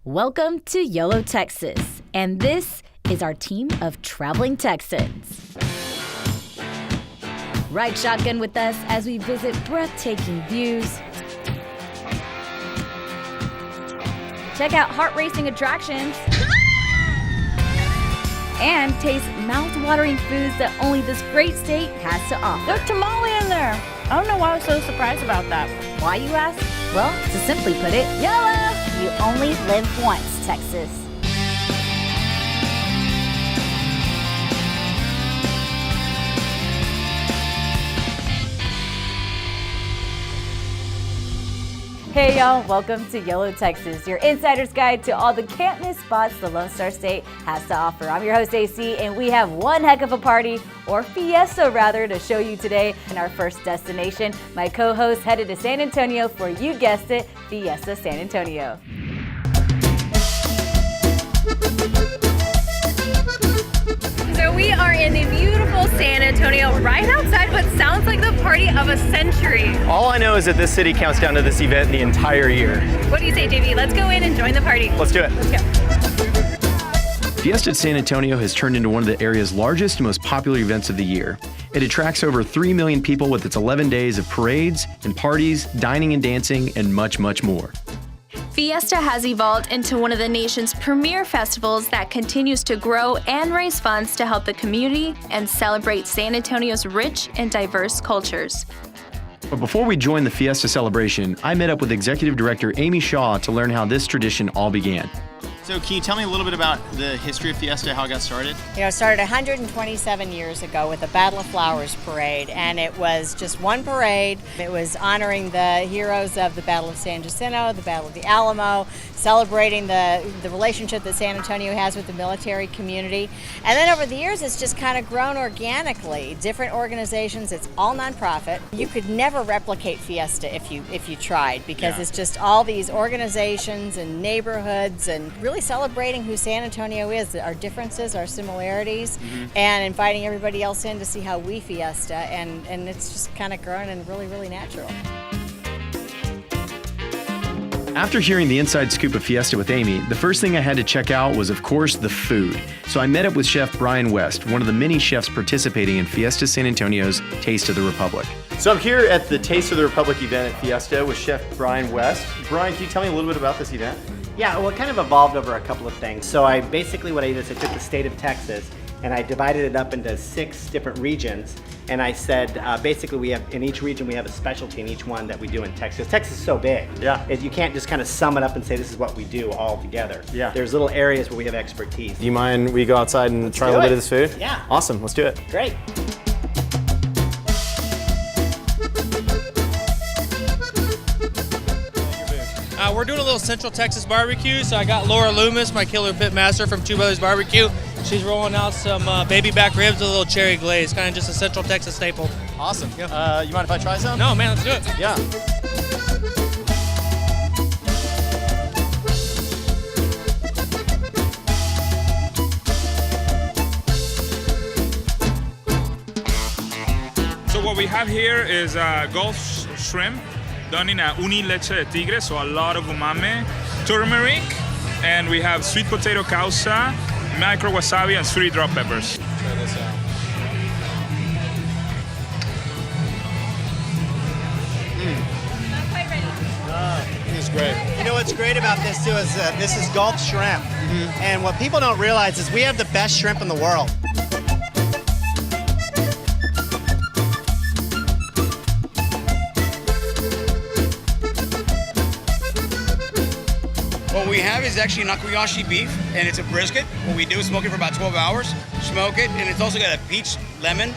Welcome to YOLO Texas, and this is our team of traveling Texans. Ride shotgun with us as we visit breathtaking views, check out heart-racing attractions, and taste mouth-watering foods that only this great state has to offer. There's tamale in there. I don't know why I was so surprised about that. Why, you ask? Well, to simply put it, YOLO! You only live once, Texas. Hey y'all, welcome to YOLO Texas, your insider's guide to all the can't-miss spots the Lone Star State has to offer. I'm your host AC, and we have one heck of a party, or fiesta rather, to show you today in our first destination. My co-host headed to San Antonio for, you guessed it, Fiesta San Antonio. So we are in the beautiful San Antonio, right outside what sounds like the party of a century. All I know is that this city counts down to this event the entire year. What do you say, JV? Let's go in and join the party. Let's do it. Let's go. Fiesta San Antonio has turned into one of the area's largest and most popular events of the year. It attracts over 3 million people with its 11 days of parades and parties, dining and dancing, and much, much more. Fiesta has evolved into one of the nation's premier festivals that continues to grow and raise funds to help the community and celebrate San Antonio's rich and diverse cultures. But before we joined the Fiesta celebration, I met up with Executive Director Amy Shaw to learn how this tradition all began. So can you tell me a little bit about the history of Fiesta, how it got started? It started 127 years ago with the Battle of Flowers parade, and it was just one parade. It was honoring the heroes of the Battle of San Jacinto, the Battle of the Alamo, celebrating the relationship that San Antonio has with the military community. And then over the years, it's just kind of grown organically. Different organizations, it's all nonprofit. You could never replicate Fiesta if you tried, because it's just all these organizations and neighborhoods and really celebrating who San Antonio is, our differences, our similarities, and inviting everybody else in to see how we fiesta, and it's just kind of grown and really, really natural. After hearing the inside scoop of Fiesta with Amy, the first thing I had to check out was, of course, the food. So I met up with Chef Brian West, one of the many chefs participating in Fiesta San Antonio's Taste of the Republic. So I'm here at the Taste of the Republic event at Fiesta with Chef Brian West. Brian, can you tell me a little bit about this event? Yeah, well, it kind of evolved over a couple of things. So what I did is I took the state of Texas and I divided it up into 6 different regions. And I said, basically in each region we have a specialty in each one that we do in Texas. Texas is so big. Yeah. You can't just kind of sum it up and say this is what we do all together. Yeah. There's little areas where we have expertise. Do you mind we go outside and try a little bit of this food? Yeah. Awesome, let's do it. Great. We're doing a little Central Texas barbecue, so I got Laura Loomis, my killer pit master from Two Brothers Barbecue. She's rolling out some baby back ribs with a little cherry glaze, kind of just a Central Texas staple. Awesome. You mind if I try some? No, man, let's do it. Yeah. So what we have here is Gulf shrimp done in a uni leche de tigre, so a lot of umami, turmeric, and we have sweet potato causa, micro wasabi, and 3 drop peppers. Try this out. Not quite ready. This is great. You know what's great about this too is this is Gulf shrimp, and what people don't realize is we have the best shrimp in the world. What we have is actually nakuyashi beef, and it's a brisket. What we do is smoke it for about 12 hours, smoke it, and it's also got a peach lemon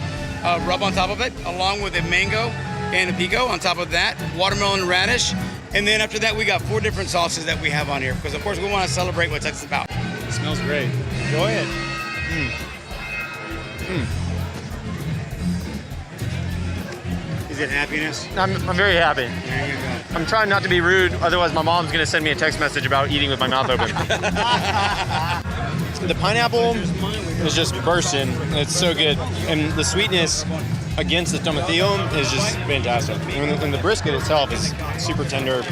rub on top of it, along with a mango and a pico on top of that, watermelon radish, and then after that we got 4 different sauces that we have on here, because of course we want to celebrate what Texas is about. It smells great. Enjoy it. Is it happiness? I'm very happy. There you go. I'm trying not to be rude, otherwise my mom's gonna send me a text message about eating with my mouth open. The pineapple is just bursting. It's so good. And the sweetness against the tomatillo is just fantastic. And the brisket itself is super tender.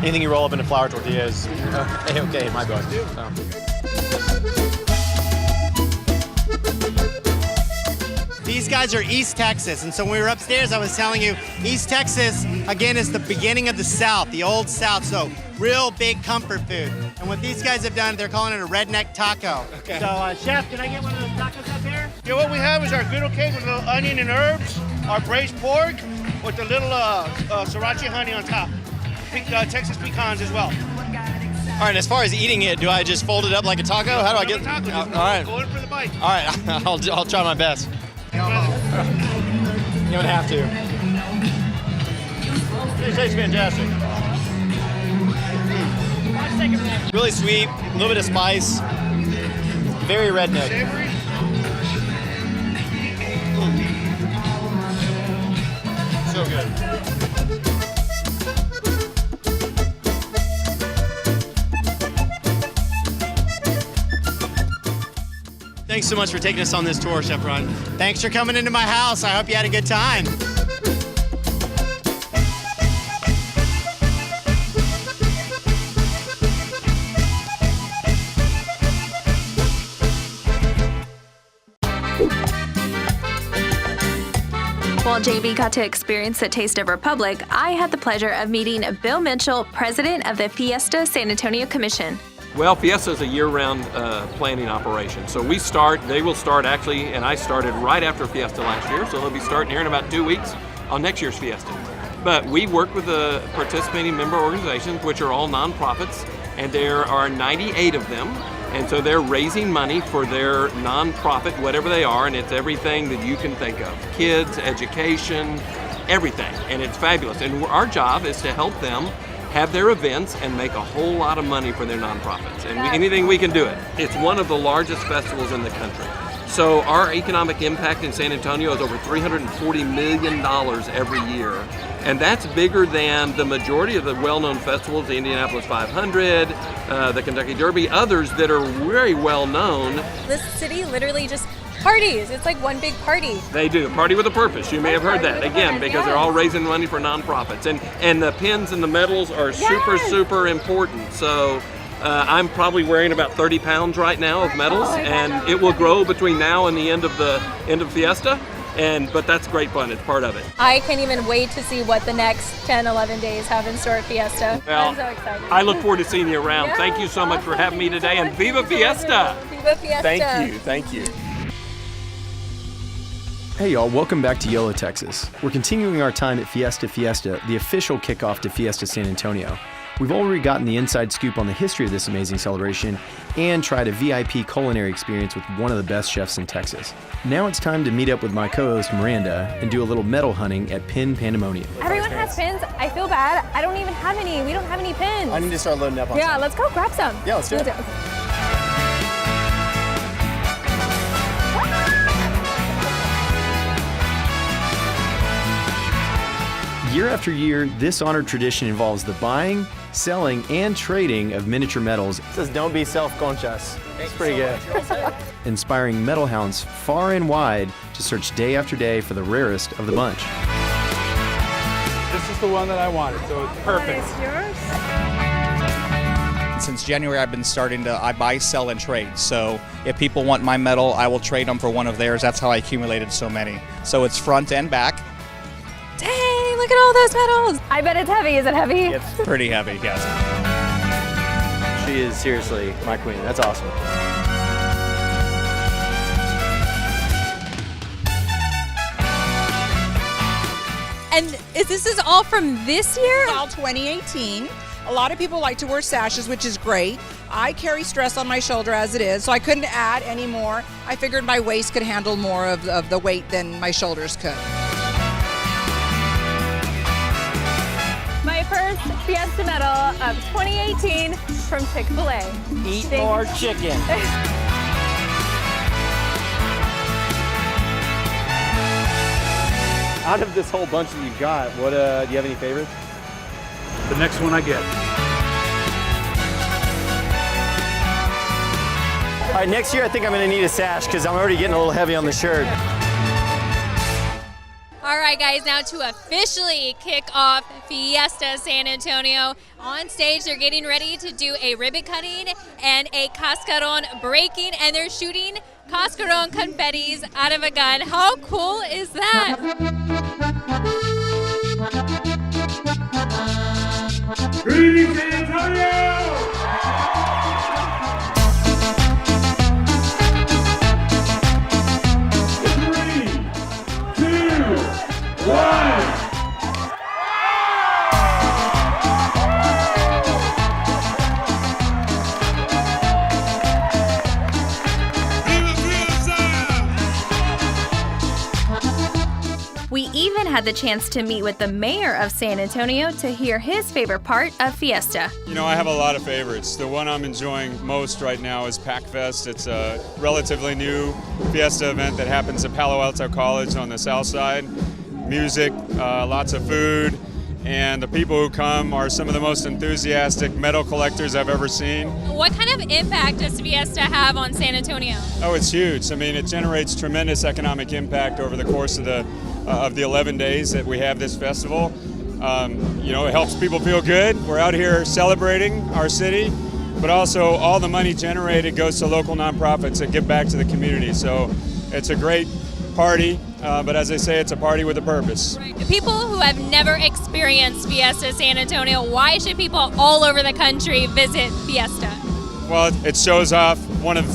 Anything you roll up into flour tortilla is okay in my book. So. These guys are East Texas, and so when we were upstairs, I was telling you, East Texas, again, is the beginning of the South, the old South, so real big comfort food. And what these guys have done, they're calling it a Redneck Taco. Okay. So, Chef, can I get one of those tacos up here? Yeah, what we have is our griddle cake with a little onion and herbs, our braised pork with a little sriracha honey on top, Texas pecans as well. All right, as far as eating it, do I just fold it up like a taco? How do I get it? All right. Go in for the bite. All right, I'll try my best. You don't have to. This tastes fantastic. Really sweet, a little bit of spice, very redneck. Savory. So good. Thanks so much for taking us on this tour, Chef Ron. Thanks for coming into my house. I hope you had a good time. While JB got to experience the taste of Republic, I had the pleasure of meeting Bill Mitchell, president of the Fiesta San Antonio Commission. Well, Fiesta is a year-round planning operation. So they will start actually, and I started right after Fiesta last year, so they'll be starting here in about 2 weeks on next year's Fiesta. But we work with the participating member organizations, which are all nonprofits, and there are 98 of them. And so they're raising money for their nonprofit, whatever they are, and it's everything that you can think of. Kids, education, everything, and it's fabulous. And our job is to help them have their events and make a whole lot of money for their nonprofits. And anything we can do it. It's one of the largest festivals in the country. So our economic impact in San Antonio is over $340 million every year. And that's bigger than the majority of the well-known festivals, the Indianapolis 500, the Kentucky Derby, others that are very well known. This city literally just parties. It's like one big party. They do. Party with a purpose. You may have heard that, again, because they're all raising money for nonprofits. And the pins and the medals are super important. So I'm probably wearing about 30 pounds right now of medals, and it will grow between now and the end of Fiesta. But that's great fun. It's part of it. I can't even wait to see what the next 10, 11 days have in store at Fiesta. Well, I'm so excited. I look forward to seeing you around. Yeah, Thank you so much for having me today, and Viva Fiesta! Viva Fiesta! Thank you. Hey y'all, welcome back to YOLO Texas. We're continuing our time at Fiesta, the official kickoff to Fiesta San Antonio. We've already gotten the inside scoop on the history of this amazing celebration and tried a VIP culinary experience with one of the best chefs in Texas. Now it's time to meet up with my co-host Miranda and do a little medal hunting at Pin Pandemonium. Everyone has pins. I feel bad. I don't even have any. We don't have any pins. I need to start loading up on some. Let's go grab some. Yeah, let's do it. Year after year, this honored tradition involves the buying, selling, and trading of miniature medals. It says don't be self-conscious. It's pretty good. Inspiring medal hounds far and wide to search day after day for the rarest of the bunch. This is the one that I wanted, so it's perfect. Since January, I've been I buy, sell, and trade. So if people want my medal, I will trade them for one of theirs. That's how I accumulated so many. So it's front and back. Dang, look at all those medals. I bet it's heavy. Is it heavy? It's pretty heavy, yes. She is seriously my queen. That's awesome. And this is all from this year? All 2018. A lot of people like to wear sashes, which is great. I carry stress on my shoulder as it is, so I couldn't add any more. I figured my waist could handle more of the weight than my shoulders could. My first Fiesta medal of 2018 from Chick-fil-A. Eat more chicken. Out of this whole bunch that you've got, what do you have any favorites? The next one I get. All right, next year I think I'm gonna need a sash because I'm already getting a little heavy on the shirt. All right, guys, now to officially kick off Fiesta San Antonio. On stage, they're getting ready to do a ribbon cutting and a cascaron breaking, and they're shooting cascaron confettis out of a gun. How cool is that? Greetings, San Antonio! 3, 2, 1. We even had the chance to meet with the mayor of San Antonio to hear his favorite part of Fiesta. You know, I have a lot of favorites. The one I'm enjoying most right now is Pack Fest. It's a relatively new Fiesta event that happens at Palo Alto College on the south side. Music, lots of food, and the people who come are some of the most enthusiastic metal collectors I've ever seen. What kind of impact does Fiesta have on San Antonio? Oh, it's huge. I mean, it generates tremendous economic impact over the course of the 11 days that we have this festival. You know, it helps people feel good. We're out here celebrating our city, but also all the money generated goes to local nonprofits that give back to the community. So it's a great party, but as I say, it's a party with a purpose. People who have never experienced Fiesta San Antonio, why should people all over the country visit Fiesta? Well, it shows off one of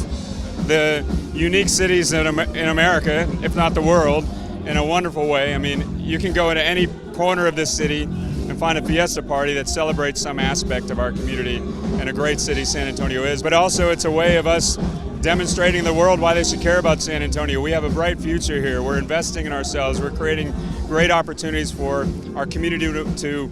the unique cities in America, if not the world, in a wonderful way. I mean, you can go into any corner of this city and find a Fiesta party that celebrates some aspect of our community and a great city San Antonio is. But also it's a way of us demonstrating to the world why they should care about San Antonio. We have a bright future here. We're investing in ourselves. We're creating great opportunities for our community to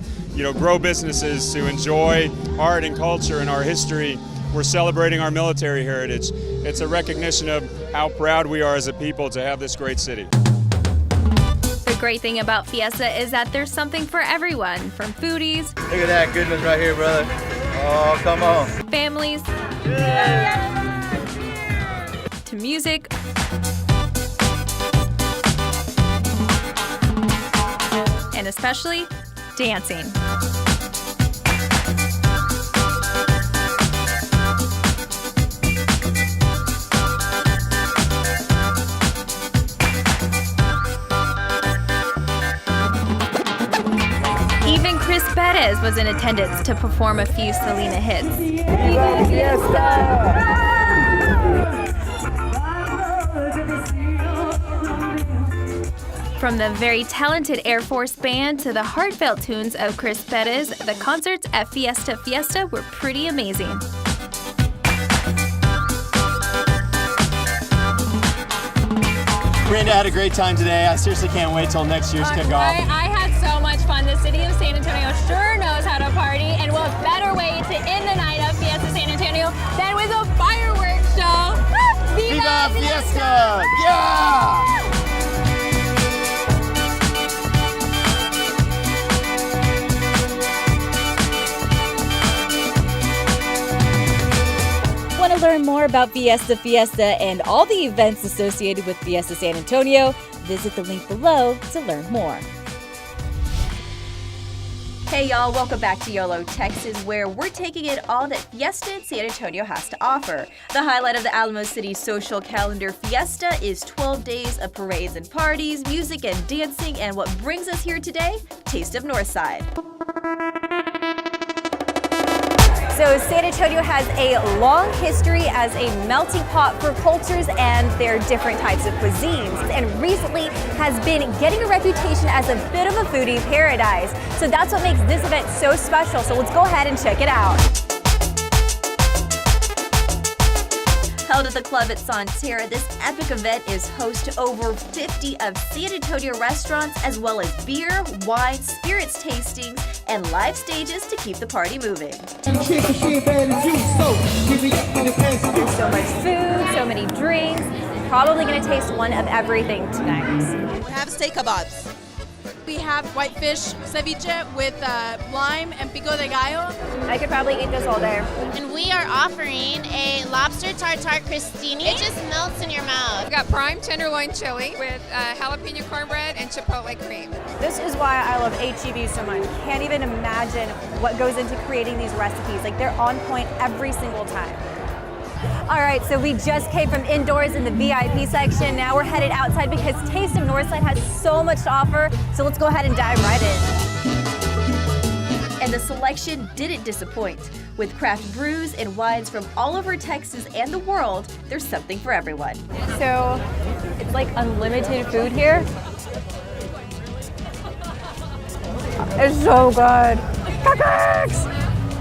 grow businesses, to enjoy art and culture and our history. We're celebrating our military heritage. It's a recognition of how proud we are as a people to have this great city. The great thing about Fiesta is that there's something for everyone, from foodies. Look at that goodness right here, brother. Oh, come on. Families. To music. And especially dancing. Even Chris Perez was in attendance to perform a few Selena hits. From the very talented Air Force Band to the heartfelt tunes of Chris Perez, the concerts at Fiesta were pretty amazing. Brenda had a great time today. I seriously can't wait till next year's kickoff. I had so much fun. The city of San Antonio sure knows how to party, and what better way to end the night of Fiesta San Antonio than with a fireworks show. Viva Fiesta! Yeah! Want to learn more about Fiesta and all the events associated with Fiesta San Antonio? Visit the link below to learn more. Hey y'all, welcome back to YOLO Texas, where we're taking it all that Fiesta in San Antonio has to offer. The highlight of the Alamo City social calendar, Fiesta, is 12 days of parades and parties, music and dancing, and what brings us here today, Taste of Northside. So San Antonio has a long history as a melting pot for cultures and their different types of cuisines, and recently has been getting a reputation as a bit of a foodie paradise. So that's what makes this event so special. So let's go ahead and check it out. Held at the club at Sauceda, this epic event is host to over 50 of San Antonio restaurants, as well as beer, wine, spirits tastings, and live stages to keep the party moving. There's so much food, so many drinks. Probably gonna taste one of everything tonight. We have steak kebabs. We have whitefish ceviche with lime and pico de gallo. I could probably eat this all day. And we are offering a lobster tartare crostini. It just melts in your mouth. We've got prime tenderloin chili with jalapeno cornbread and chipotle cream. This is why I love HEB so much. Can't even imagine what goes into creating these recipes. Like, they're on point every single time. All right, so we just came from indoors in the VIP section. Now we're headed outside because Taste of Northside has so much to offer. So let's go ahead and dive right in. And the selection didn't disappoint. With craft brews and wines from all over Texas and the world, there's something for everyone. So it's like unlimited food here. It's so good.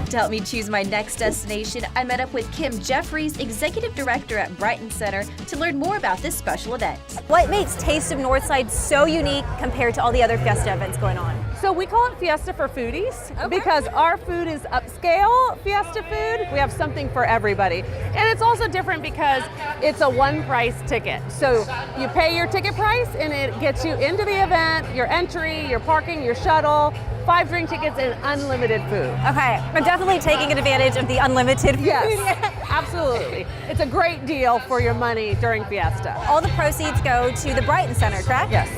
To help me choose my next destination, I met up with Kim Jeffries, Executive Director at Brighton Center, to learn more about this special event. What makes Taste of Northside so unique compared to all the other Fiesta events going on? So we call it Fiesta for foodies because our food is upscale Fiesta food. We have something for everybody. And it's also different because it's a one price ticket. So you pay your ticket price and it gets you into the event, your entry, your parking, your shuttle, 5 drink tickets, and unlimited food. Okay, I'm definitely taking advantage of the unlimited food. Yes, absolutely. It's a great deal for your money during Fiesta. All the proceeds go to the Brighton Center, correct? Yes.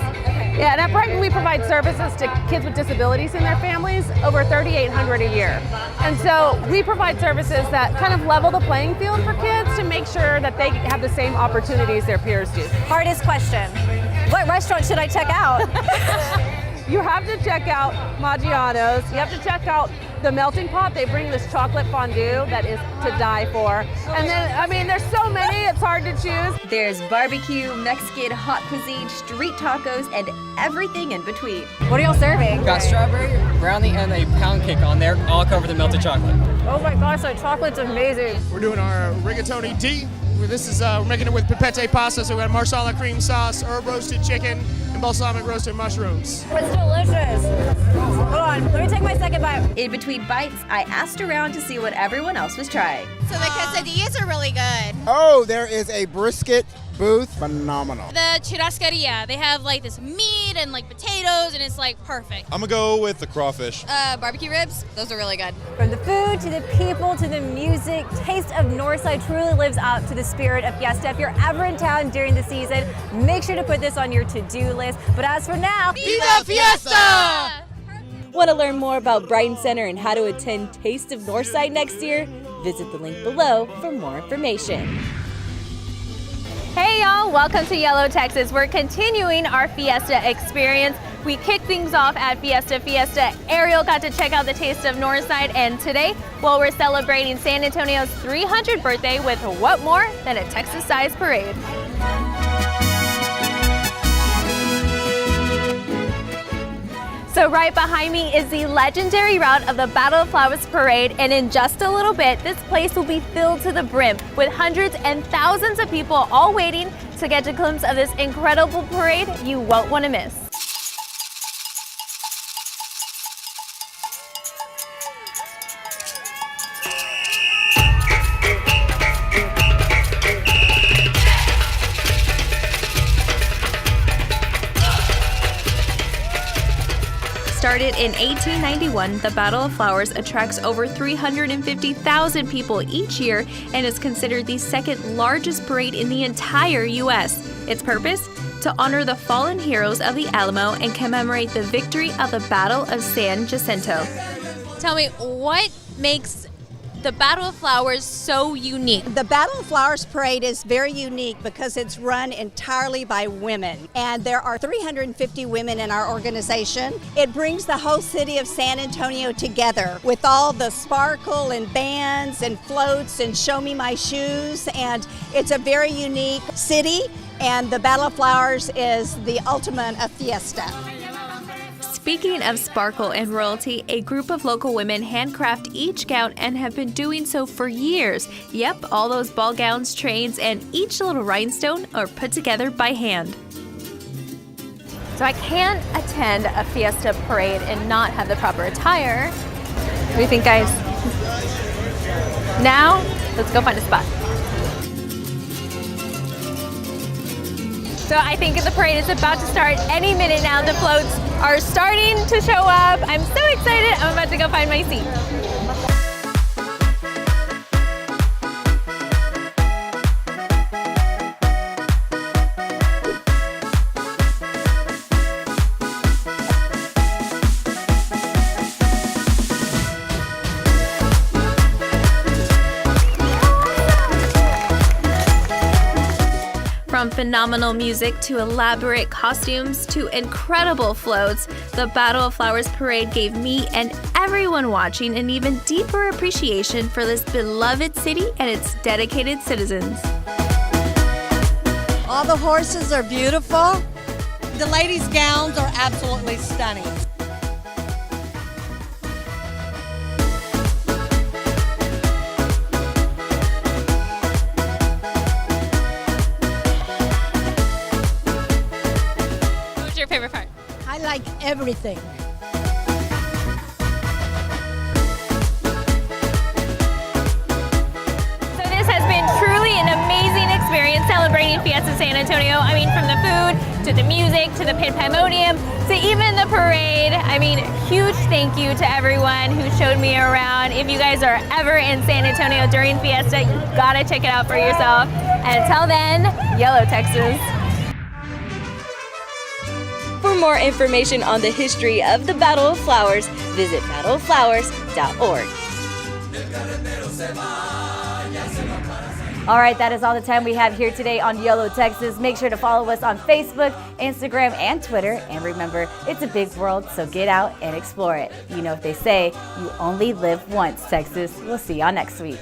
Yeah, and at Brighton we provide services to kids with disabilities and their families, over $3,800 a year. And so we provide services that kind of level the playing field for kids to make sure that they have the same opportunities their peers do. Hardest question, what restaurant should I check out? You have to check out Maggiano's. You have to check out the melting pot. They bring this chocolate fondue that is to die for. And then, I mean, there's so many, it's hard to choose. There's barbecue, Mexican, hot cuisine, street tacos, and everything in between. What are y'all serving? Got strawberry, brownie, and a pound cake on there, all covered in melted chocolate. Oh my gosh, that chocolate's amazing. We're doing our rigatoni D. This is, we're making it with pipette pasta, so we got marsala cream sauce, herb roasted chicken, and balsamic roasted mushrooms. It's delicious. Hold on, let me take my second bite. In between bites, I asked around to see what everyone else was trying. So the quesadillas are really good. Oh, there is a brisket booth. Phenomenal. The churrascaria, they have like this meat and like potatoes, and it's like perfect. I'm gonna go with the crawfish. Barbecue ribs, those are really good. From the food to the people to the music, Taste of Northside truly lives up to the spirit of Fiesta. If you're ever in town during the season, make sure to put this on your to-do list. But as for now, Viva Fiesta! Want to learn more about Brighton Center and how to attend Taste of Northside next year? Visit the link below for more information. Hey y'all, welcome to YOLO Texas. We're continuing our Fiesta experience. We kicked things off at Fiesta. Ariel got to check out the Taste of Northside, and today, well, we're celebrating San Antonio's 300th birthday with what more than a Texas-sized parade. So right behind me is the legendary route of the Battle of Flowers Parade, and in just a little bit, this place will be filled to the brim with hundreds and thousands of people all waiting to catch a glimpse of this incredible parade you won't want to miss. Started in 1891, the Battle of Flowers attracts over 350,000 people each year and is considered the second largest parade in the entire U.S. Its purpose? To honor the fallen heroes of the Alamo and commemorate the victory of the Battle of San Jacinto. Tell me, what makes the Battle of Flowers so unique? The Battle of Flowers Parade is very unique because it's run entirely by women, and there are 350 women in our organization. It brings the whole city of San Antonio together with all the sparkle and bands and floats and show me my shoes, and it's a very unique city, and the Battle of Flowers is the ultimate of Fiesta. Speaking of sparkle and royalty, a group of local women handcraft each gown and have been doing so for years. Yep, all those ball gowns, trains, and each little rhinestone are put together by hand. So I can't attend a Fiesta parade and not have the proper attire. What do you think, guys? Now, let's go find a spot. So I think the parade is about to start any minute now. The floats are starting to show up. I'm so excited. I'm about to go find my seat. From phenomenal music to elaborate costumes to incredible floats, the Battle of Flowers Parade gave me and everyone watching an even deeper appreciation for this beloved city and its dedicated citizens. All the horses are beautiful. The ladies' gowns are absolutely stunning. What was your favorite part? I like everything. So this has been truly an amazing experience celebrating Fiesta San Antonio. I mean, from the food to the music to the pandemonium to even the parade. I mean, huge thank you to everyone who showed me around. If you guys are ever in San Antonio during Fiesta, you gotta check it out for yourself. And until then, YOLO Texas. For more information on the history of the Battle of Flowers, visit battleoflowers.org. All right, that is all the time we have here today on YOLO Texas. Make sure to follow us on Facebook, Instagram, and Twitter. And remember, it's a big world, so get out and explore it. You know what they say, you only live once, Texas. We'll see y'all next week.